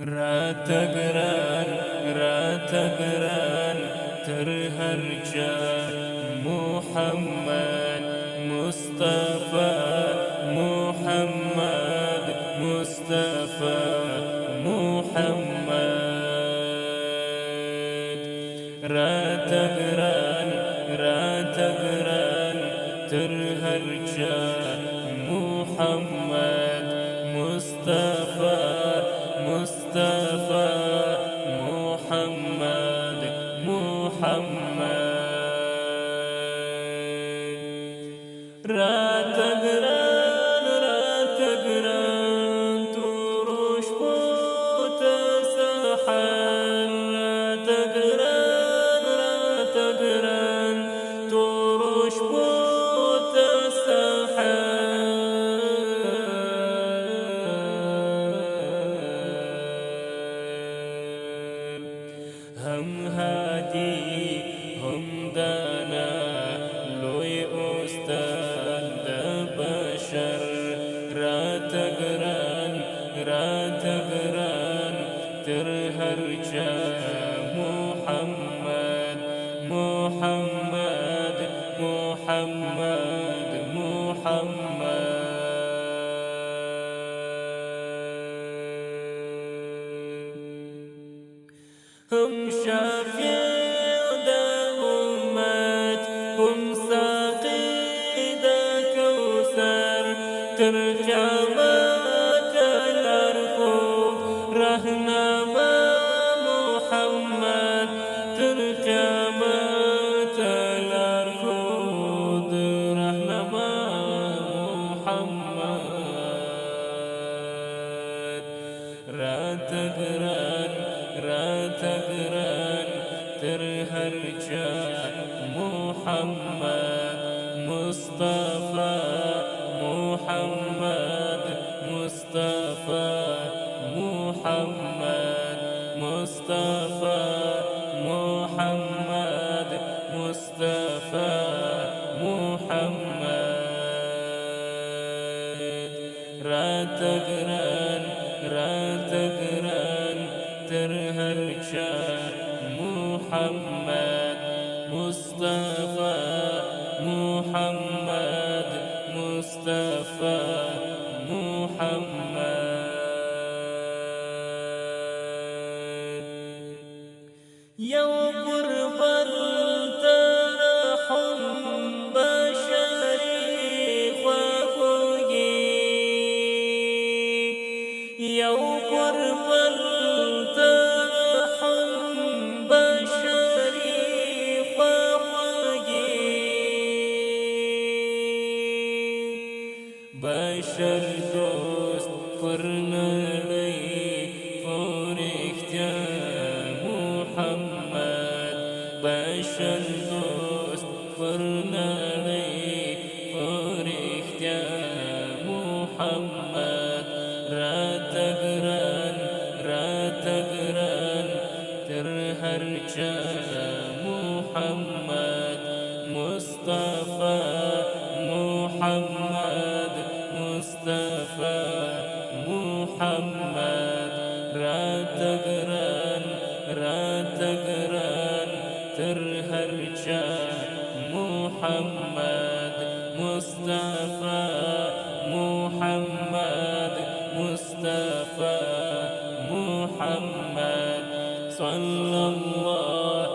راتقران راتقران ترهرجا محمد مصطفى محمد مصطفى محمد راتقران راتقران ترهرجا محمد مصطفى مصطفى محمد محمد راتقران راتقران تروش بوت سحر راتقران راتقران تروش بوت سحر هم هادي هم دانا لوي أستاذ بشر راتقران راتقران ترهرجا محمد محمد محمد محمد هم شافعي دا أمت هم ساقي دا كوثر ترجمات الأرفوف رهنما محمد ترجمات الأرفوف رهنما محمد راتقران راتقران ترهرجا محمد مصطفى محمد مصطفى محمد مصطفى محمد مصطفى محمد راتقران راتقران ترهرجا محمد مصطفى محمد مصطفى محمد يا قرب الترحم بشري وفوقي يا قرب بشر دوست فرنالي فوريخت يا محمد بشر دوست فرنالي فوريخت يا محمد راتقران راتقران ترهرجا محمد مصطفى محمد مصطفى محمد راتقران راتقران ترهرجا محمد مصطفى محمد مصطفى محمد صلى الله